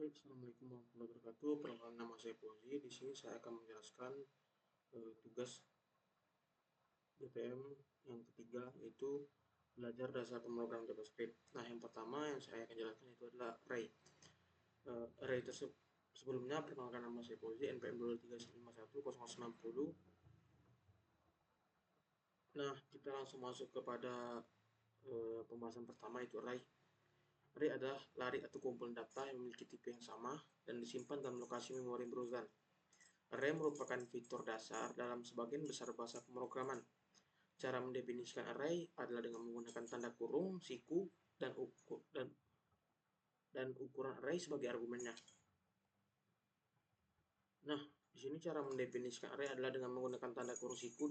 Baik, Assalamualaikum warahmatullahi wabarakatuh. Perkenalkan, nama saya Fauzi. Di sini saya akan menjelaskan tugas DPM yang ketiga, yaitu belajar dasar pemrograman JavaScript. Nah, yang pertama yang saya akan jelaskan itu adalah array. Array tersebut sebelumnya, perkenalkan, nama saya Fauzi, NPM 2351090. Nah, kita langsung masuk kepada pembahasan pertama, yaitu array. Array adalah lari atau kumpulan data yang memiliki tipe yang sama dan disimpan dalam lokasi memori berurutan. Array merupakan fitur dasar dalam sebagian besar bahasa pemrograman. Cara mendefinisikan array adalah dengan menggunakan tanda kurung, siku, dan ukuran array sebagai argumennya. Nah, di sini cara mendefinisikan array adalah dengan menggunakan tanda kurung, siku,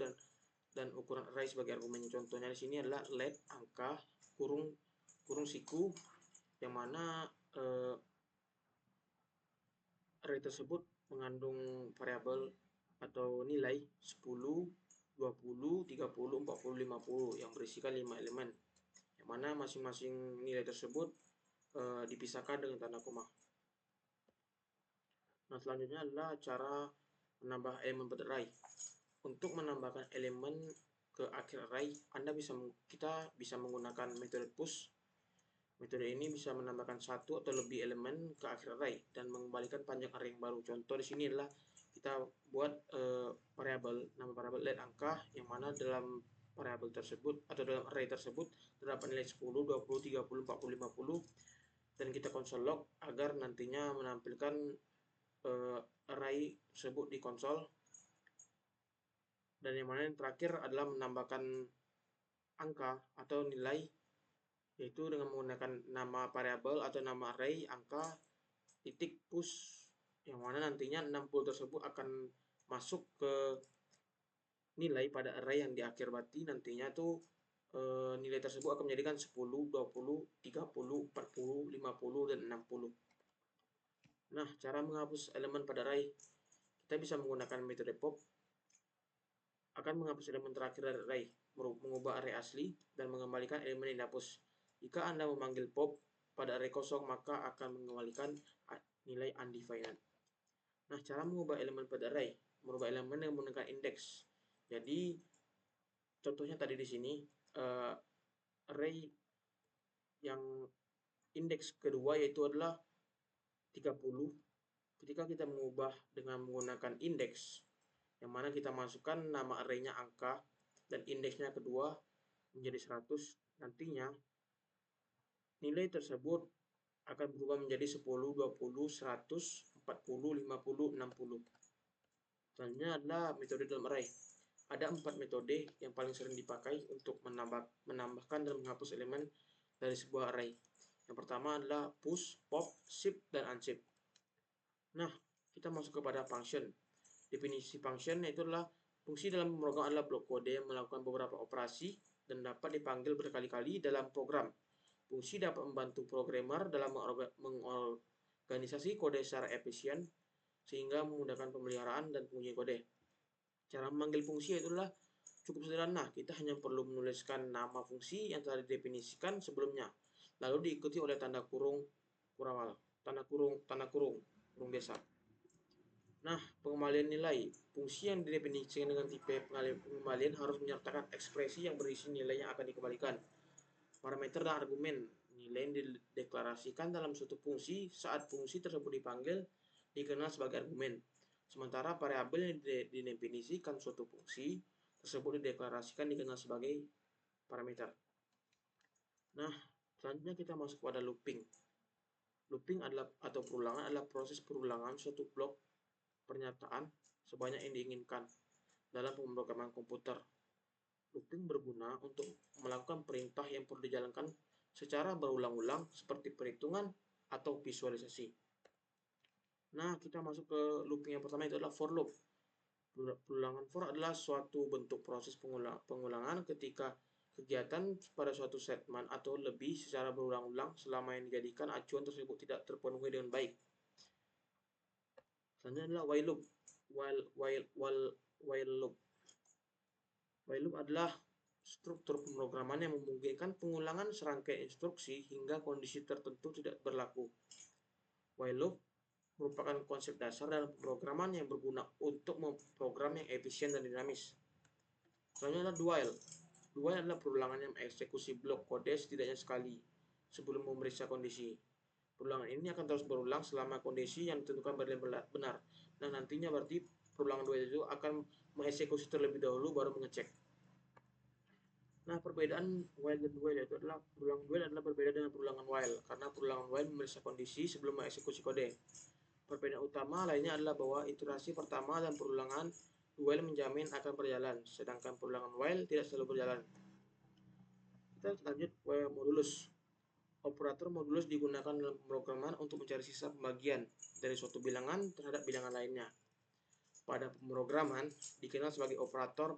dan ukuran array sebagai argumennya. Contohnya di sini adalah let angka kurung siku, yang mana array tersebut mengandung variabel atau nilai 10, 20, 30, 40, 50 yang berisikan 5 elemen, yang mana masing-masing nilai tersebut dipisahkan dengan tanda koma. Nah, selanjutnya adalah cara menambah elemen pada array. Untuk menambahkan elemen ke akhir array, kita bisa menggunakan metode push. Metode ini bisa menambahkan satu atau lebih elemen ke akhir array dan mengembalikan panjang array yang baru. Contoh di sini adalah kita buat nama variabel let angka, yang mana dalam variabel tersebut atau dalam array tersebut terdapat nilai 10, 20, 30, 40, 50, dan kita konsol log agar nantinya menampilkan array tersebut di konsol. Dan yang mana yang terakhir adalah menambahkan angka atau nilai, yaitu dengan menggunakan nama variabel atau nama array angka titik push, yang mana nantinya 60 tersebut akan masuk ke nilai pada array yang di akhir. Berarti nantinya tuh nilai tersebut akan menjadikan 10, 20, 30, 40, 50, dan 60. Nah, cara menghapus elemen pada array, kita bisa menggunakan metode pop. Akan menghapus elemen terakhir dari array, mengubah array asli, dan mengembalikan elemen yang dihapus. Jika Anda memanggil pop pada array kosong, maka akan mengembalikan nilai undefined. Nah, cara mengubah elemen pada array, merubah elemen yang menggunakan indeks. Jadi, contohnya tadi di sini, array yang indeks kedua yaitu adalah 30. Ketika kita mengubah dengan menggunakan indeks, yang mana kita masukkan nama array-nya angka dan indeksnya kedua menjadi 100, nantinya nilai tersebut akan berubah menjadi 10, 20, 100, 40, 50, 60. Selanjutnya adalah metode dalam array. Ada 4 metode yang paling sering dipakai untuk menambahkan dan menghapus elemen dari sebuah array. Yang pertama adalah push, pop, shift, dan unshift. Nah, kita masuk kepada function. Definisi function yaitu adalah fungsi dalam pemrograman adalah blok kode yang melakukan beberapa operasi dan dapat dipanggil berkali-kali dalam program. Fungsi dapat membantu programmer dalam mengorganisasi kode secara efisien sehingga memudahkan pemeliharaan dan pengujian kode. Cara memanggil fungsi itulah cukup sederhana. Kita hanya perlu menuliskan nama fungsi yang telah didefinisikan sebelumnya, lalu diikuti oleh tanda kurung kurawal, tanda kurung biasa. Nah, pengembalian nilai. Fungsi yang didefinisikan dengan tipe pengembalian harus menyertakan ekspresi yang berisi nilai yang akan dikembalikan. Parameter dan argumen. Nilai yang dideklarasikan dalam suatu fungsi saat fungsi tersebut dipanggil dikenal sebagai argumen. Sementara variabel yang didefinisikan suatu fungsi tersebut dideklarasikan dikenal sebagai parameter. Nah, selanjutnya kita masuk pada looping. Looping atau perulangan adalah proses perulangan suatu blok pernyataan sebanyak yang diinginkan dalam pemrograman komputer. Looping berguna untuk melakukan perintah yang perlu dijalankan secara berulang-ulang seperti perhitungan atau visualisasi. Nah, kita masuk ke looping yang pertama, itu adalah for loop. Perulangan for adalah suatu bentuk proses pengulangan ketika kegiatan pada suatu segmen atau lebih secara berulang-ulang selama yang dijadikan acuan tersebut tidak terpenuhi dengan baik. Selanjutnya adalah while loop. While loop. While loop adalah struktur pemrograman yang memungkinkan pengulangan serangkaian instruksi hingga kondisi tertentu tidak berlaku. While loop merupakan konsep dasar dalam pemrograman yang berguna untuk memprogram yang efisien dan dinamis. Selanjutnya adalah do while. Do while adalah perulangan yang mengeksekusi blok kode setidaknya sekali sebelum memeriksa kondisi. Perulangan ini akan terus berulang selama kondisi yang ditentukan benar. Nah, nantinya berarti perulangan do while itu akan mengeksekusi terlebih dahulu baru mengecek. Nah, perbedaan while dan do while itu adalah perulangan do while adalah berbeda dengan perulangan while karena perulangan while memeriksa kondisi sebelum mengeksekusi kode. Perbedaan utama lainnya adalah bahwa iterasi pertama dan perulangan do while menjamin akan berjalan, sedangkan perulangan while tidak selalu berjalan. Kita lanjut ke modulus. Operator modulus digunakan dalam pemrograman untuk mencari sisa pembagian dari suatu bilangan terhadap bilangan lainnya. Pada pemrograman dikenal sebagai operator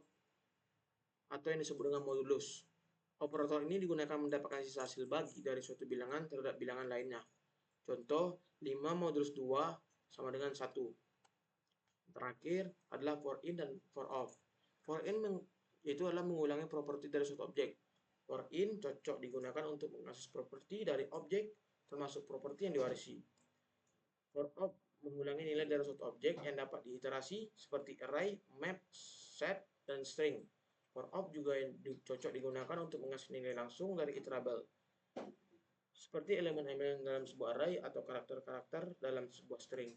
atau yang disebut dengan modulus. Operator ini digunakan mendapatkan sisa hasil bagi dari suatu bilangan terhadap bilangan lainnya. Contoh, 5 modulus 2 sama dengan 1. Terakhir adalah for in dan for out. For in itu adalah mengulangi properti dari suatu objek. For in cocok digunakan untuk mengakses properti dari objek termasuk properti yang diwarisi. For out mengulangi nilai dari suatu objek yang dapat diiterasi seperti array, map, set, dan string. For out juga cocok digunakan untuk mengakses nilai langsung dari iterable, seperti elemen-elemen dalam sebuah array atau karakter-karakter dalam sebuah string.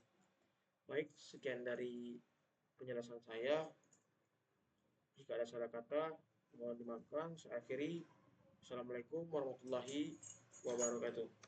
Baik, sekian dari penjelasan saya. Jika ada salah kata, mohon dimaafkan. Saya akhiri. Assalamualaikum warahmatullahi wabarakatuh.